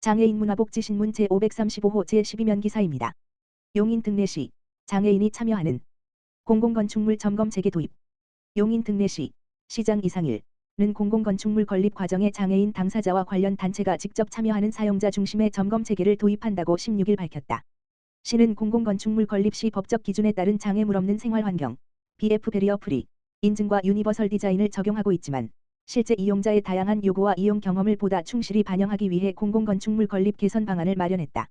장애인 문화복지신문 제535호 제12면 기사입니다. 용인 등내시 장애인이 참여하는 공공건축물 점검 체계 도입. 용인 등내시 시장 이상일은 공공건축물 건립 과정에 장애인 당사자와 관련 단체가 직접 참여하는 사용자 중심의 점검 체계를 도입한다고 16일 밝혔다. 시는 공공건축물 건립 시 법적 기준에 따른 장애물 없는 생활환경 BF 베리어 프리 인증과 유니버설 디자인을 적용하고 있지만 실제 이용자의 다양한 요구와 이용 경험을 보다 충실히 반영하기 위해 공공건축물 건립 개선 방안을 마련했다.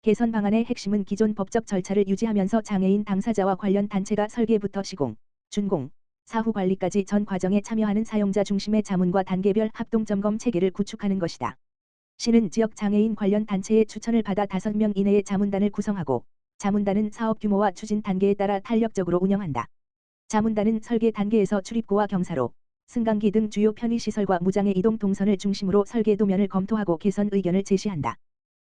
개선 방안의 핵심은 기존 법적 절차를 유지하면서 장애인 당사자와 관련 단체가 설계부터 시공, 준공, 사후 관리까지 전 과정에 참여하는 사용자 중심의 자문과 단계별 합동점검 체계를 구축하는 것이다. 시는 지역 장애인 관련 단체의 추천을 받아 5명 이내의 자문단을 구성하고 자문단은 사업 규모와 추진 단계에 따라 탄력적으로 운영한다. 자문단은 설계 단계에서 출입구와 경사로, 승강기 등 주요 편의시설과 무장애 이동 동선을 중심으로 설계 도면을 검토하고 개선 의견을 제시한다.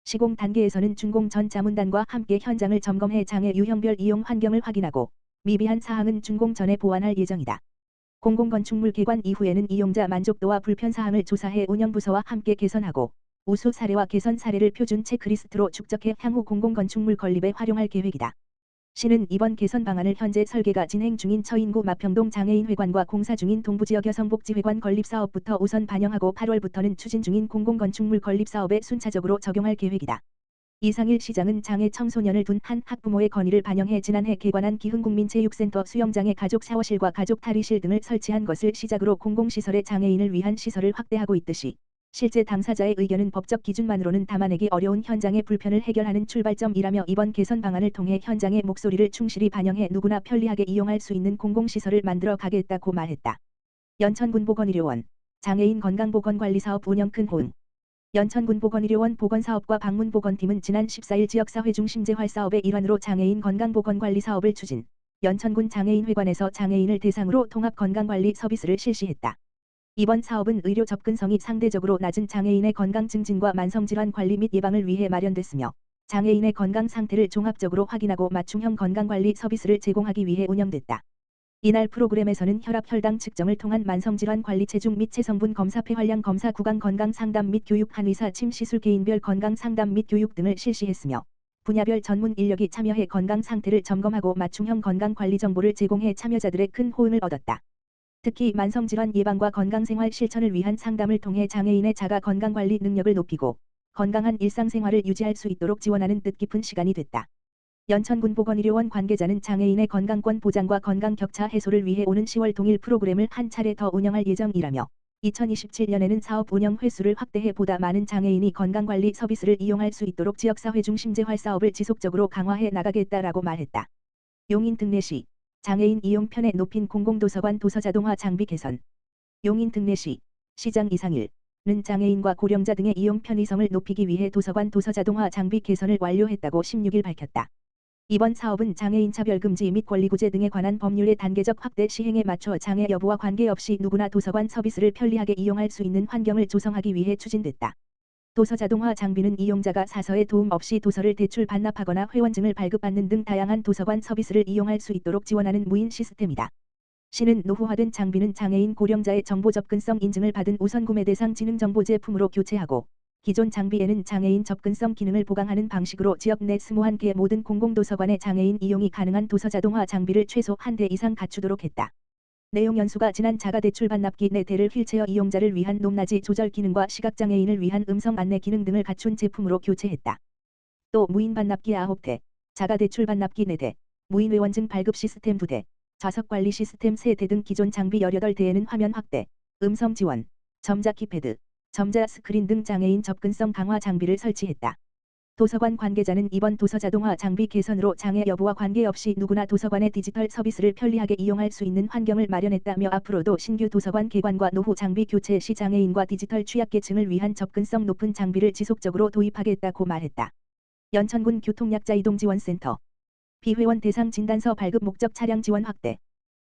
시공 단계에서는 준공 전 자문단과 함께 현장을 점검해 장애 유형별 이용 환경을 확인하고 미비한 사항은 준공 전에 보완할 예정이다. 공공건축물 개관 이후에는 이용자 만족도와 불편 사항을 조사해 운영부서와 함께 개선하고 우수 사례와 개선 사례를 표준 체크리스트로 축적해 향후 공공건축물 건립에 활용할 계획이다. 시는 이번 개선 방안을 현재 설계가 진행 중인 처인구 마평동 장애인회관과 공사 중인 동부지역 여성복지회관 건립사업부터 우선 반영하고 8월부터는 추진 중인 공공건축물 건립사업에 순차적으로 적용할 계획이다. 이상일 시장은 장애 청소년을 둔 한 학부모의 건의를 반영해 지난해 개관한 기흥국민체육센터 수영장에 가족 샤워실과 가족 탈의실 등을 설치한 것을 시작으로 공공시설의 장애인을 위한 시설을 확대하고 있듯이 실제 당사자의 의견은 법적 기준만으로는 담아내기 어려운 현장의 불편을 해결하는 출발점이라며 이번 개선 방안을 통해 현장의 목소리를 충실히 반영해 누구나 편리하게 이용할 수 있는 공공시설을 만들어 가겠다고 말했다. 연천군보건의료원 장애인 건강보건관리사업 운영 큰 호응. 연천군보건의료원 보건사업과 방문보건팀은 지난 14일 지역사회 중심재활사업의 일환으로 장애인 건강보건관리사업을 추진, 연천군 장애인회관에서 장애인을 대상으로 통합건강관리 서비스를 실시했다. 이번 사업은 의료 접근성이 상대적으로 낮은 장애인의 건강 증진과 만성질환 관리 및 예방을 위해 마련됐으며 장애인의 건강 상태를 종합적으로 확인하고 맞춤형 건강관리 서비스를 제공하기 위해 운영됐다. 이날 프로그램에서는 혈압 혈당 측정을 통한 만성질환 관리 체중 및 체성분 검사 폐활량 검사 구강 건강 상담 및 교육 한의사 침 시술 개인별 건강 상담 및 교육 등을 실시했으며 분야별 전문 인력이 참여해 건강 상태를 점검하고 맞춤형 건강 관리 정보를 제공해 참여자들의 큰 호응을 얻었다. 특히 만성질환 예방과 건강생활 실천을 위한 상담을 통해 장애인의 자가 건강관리 능력을 높이고 건강한 일상생활을 유지할 수 있도록 지원하는 뜻깊은 시간이 됐다. 연천군보건의료원 관계자는 장애인의 건강권 보장과 건강 격차 해소를 위해 오는 10월 동일 프로그램을 한 차례 더 운영할 예정이라며 2027년에는 사업 운영 횟수를 확대해 보다 많은 장애인이 건강관리 서비스를 이용할 수 있도록 지역사회 중심재활 사업을 지속적으로 강화해 나가겠다라고 말했다. 용인 등내시 장애인 이용 편의 높인 공공도서관 도서자동화 장비 개선. 용인 등내시 시장 이상일은 장애인과 고령자 등의 이용 편의성을 높이기 위해 도서관 도서자동화 장비 개선을 완료했다고 16일 밝혔다. 이번 사업은 장애인 차별금지 및 권리구제 등에 관한 법률의 단계적 확대 시행에 맞춰 장애 여부와 관계없이 누구나 도서관 서비스를 편리하게 이용할 수 있는 환경을 조성하기 위해 추진됐다. 도서자동화 장비는 이용자가 사서의 도움 없이 도서를 대출 반납하거나 회원증을 발급받는 등 다양한 도서관 서비스를 이용할 수 있도록 지원하는 무인 시스템이다. 시는 노후화된 장비는 장애인 고령자의 정보 접근성 인증을 받은 우선구매 대상 지능정보 제품으로 교체하고 기존 장비에는 장애인 접근성 기능을 보강하는 방식으로 지역 내 21개 모든 공공도서관의 장애인 이용이 가능한 도서자동화 장비를 최소 1대 이상 갖추도록 했다. 내용 연수가 지난 자가대출 반납기 4대를 휠체어 이용자를 위한 높낮이 조절 기능과 시각장애인을 위한 음성 안내 기능 등을 갖춘 제품으로 교체했다. 또 무인 반납기 9대, 자가대출 반납기 4대, 무인 회원증 발급 시스템 2대, 좌석관리 시스템 3대 등 기존 장비 18대에는 화면 확대, 음성 지원, 점자 키패드, 점자 스크린 등 장애인 접근성 강화 장비를 설치했다. 도서관 관계자는 이번 도서자동화 장비 개선으로 장애 여부와 관계없이 누구나 도서관의 디지털 서비스를 편리하게 이용할 수 있는 환경을 마련했다며 앞으로도 신규 도서관 개관과 노후 장비 교체 시 장애인과 디지털 취약계층을 위한 접근성 높은 장비를 지속적으로 도입하겠다고 말했다. 연천군 교통약자 이동지원센터 비회원 대상 진단서 발급 목적 차량 지원 확대.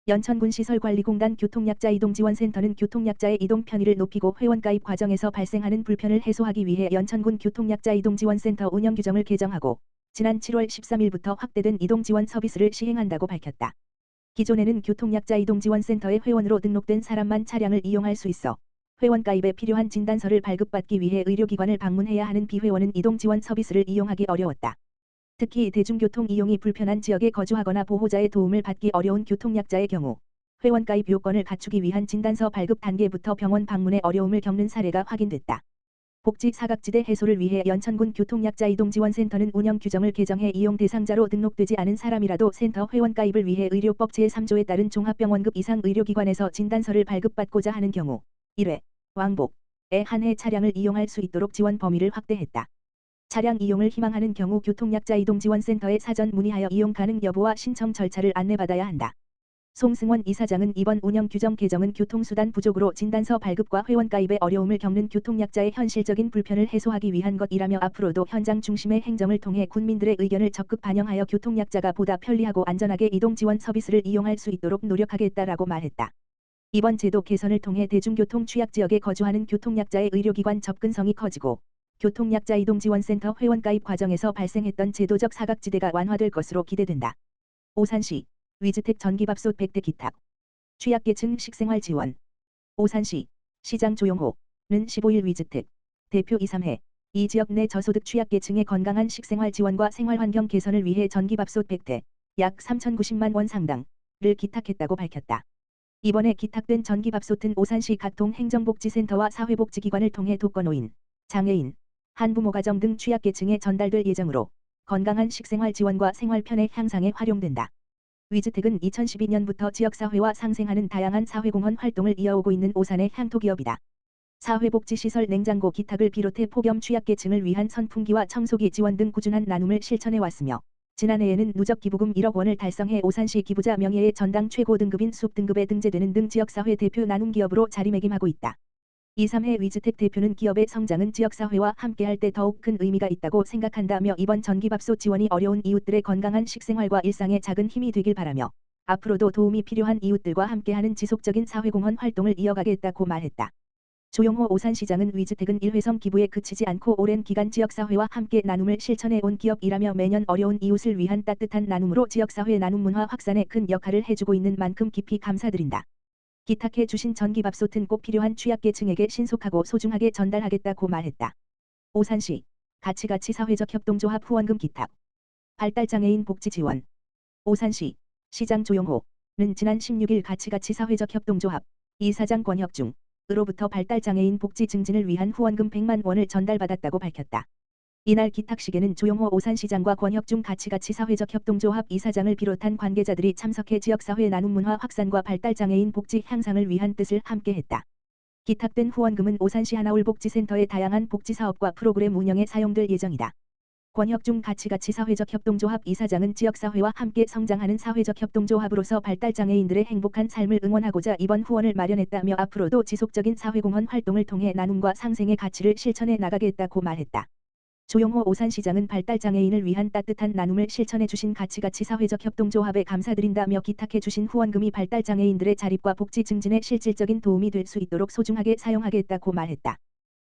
연천군 시설관리공단 교통약자 이동지원센터는 교통약자의 이동 편의를 높이고 회원가입 과정에서 발생하는 불편을 해소하기 위해 연천군 교통약자 이동지원센터 운영 규정을 개정하고 지난 7월 13일부터 확대된 이동지원 서비스를 시행한다고 밝혔다. 기존에는 교통약자 이동지원센터에 회원으로 등록된 사람만 차량을 이용할 수 있어 회원가입에 필요한 진단서를 발급받기 위해 의료기관을 방문해야 하는 비회원은 이동지원 서비스를 이용하기 어려웠다. 특히 대중교통 이용이 불편한 지역에 거주하거나 보호자의 도움을 받기 어려운 교통약자의 경우 회원가입 요건을 갖추기 위한 진단서 발급 단계부터 병원 방문에 어려움을 겪는 사례가 확인됐다. 복지 사각지대 해소를 위해 연천군 교통약자 이동지원센터는 운영 규정을 개정해 이용 대상자로 등록되지 않은 사람이라도 센터 회원가입을 위해 의료법 제3조에 따른 종합병원급 이상 의료기관에서 진단서를 발급받고자 하는 경우 1회 왕복에 한 해 차량을 이용할 수 있도록 지원 범위를 확대했다. 차량 이용을 희망하는 경우 교통약자 이동지원센터에 사전 문의하여 이용 가능 여부와 신청 절차를 안내받아야 한다. 송승원 이사장은 이번 운영 규정 개정은 교통수단 부족으로 진단서 발급과 회원가입에 어려움을 겪는 교통약자의 현실적인 불편을 해소하기 위한 것이라며 앞으로도 현장 중심의 행정을 통해 군민들의 의견을 적극 반영하여 교통약자가 보다 편리하고 안전하게 이동지원 서비스를 이용할 수 있도록 노력하겠다라고 말했다. 이번 제도 개선을 통해 대중교통 취약지역에 거주하는 교통약자의 의료기관 접근성이 커지고 교통약자 이동지원센터 회원가입 과정에서 발생했던 제도적 사각지대가 완화될 것으로 기대된다. 오산시 위주택 전기밥솥 100대 기탁 취약계층 식생활 지원. 오산시 시장 조용호는 15일 위주택 대표 2-3회 이 지역 내 저소득 취약계층의 건강한 식생활 지원과 생활환경 개선을 위해 전기밥솥 100대 약 3,090만 원 상당을 기탁했다고 밝혔다. 이번에 기탁된 전기밥솥은 오산시 각동 행정복지센터와 사회복지기관을 통해 독거노인, 장애인, 한부모가정 등 취약계층에 전달될 예정으로 건강한 식생활 지원과 생활 편의 향상에 활용된다. 위주택은 2012년부터 지역사회와 상생하는 다양한 사회공헌 활동을 이어오고 있는 오산의 향토기업이다. 사회복지시설 냉장고 기탁을 비롯해 폭염 취약계층을 위한 선풍기와 청소기 지원 등 꾸준한 나눔을 실천해왔으며 지난해에는 누적 기부금 1억 원을 달성해 오산시 기부자 명예의 전당 최고 등급인 숲 등급에 등재되는 등 지역사회 대표 나눔기업으로 자리매김하고 있다. 2-3회 위주택 대표는 기업의 성장은 지역사회와 함께할 때 더욱 큰 의미가 있다고 생각한다며 이번 전기밥솥 지원이 어려운 이웃들의 건강한 식생활과 일상에 작은 힘이 되길 바라며 앞으로도 도움이 필요한 이웃들과 함께하는 지속적인 사회공헌 활동을 이어가겠다고 말했다. 조용호 오산시장은 위주택은 일회성 기부에 그치지 않고 오랜 기간 지역사회와 함께 나눔을 실천해온 기업이라며 매년 어려운 이웃을 위한 따뜻한 나눔으로 지역사회 나눔 문화 확산에 큰 역할을 해주고 있는 만큼 깊이 감사드린다. 기탁해 주신 전기밥솥은 꼭 필요한 취약계층에게 신속하고 소중하게 전달하겠다고 말했다. 오산시 가치가치 사회적 협동조합 후원금 기탁 발달장애인 복지 지원. 오산시 시장 조용호는 지난 16일 가치가치 사회적 협동조합 이사장 권혁중으로부터 발달장애인 복지 증진을 위한 후원금 100만 원을 전달받았다고 밝혔다. 이날 기탁식에는 조용호 오산시장과 권혁중 가치가치 사회적 협동조합 이사장을 비롯한 관계자들이 참석해 지역사회 나눔 문화 확산과 발달장애인 복지 향상을 위한 뜻을 함께했다. 기탁된 후원금은 오산시 하나올복지센터의 다양한 복지사업과 프로그램 운영에 사용될 예정이다. 권혁중 가치가치 사회적 협동조합 이사장은 지역사회와 함께 성장하는 사회적 협동조합으로서 발달장애인들의 행복한 삶을 응원하고자 이번 후원을 마련했다며 앞으로도 지속적인 사회공헌 활동을 통해 나눔과 상생의 가치를 실천해 나가겠다고 말했다. 조용호 오산시장은 발달장애인을 위한 따뜻한 나눔을 실천해 주신 가치가치 사회적 협동조합에 감사드린다며 기탁해 주신 후원금이 발달장애인들의 자립과 복지 증진에 실질적인 도움이 될 수 있도록 소중하게 사용하겠다고 말했다.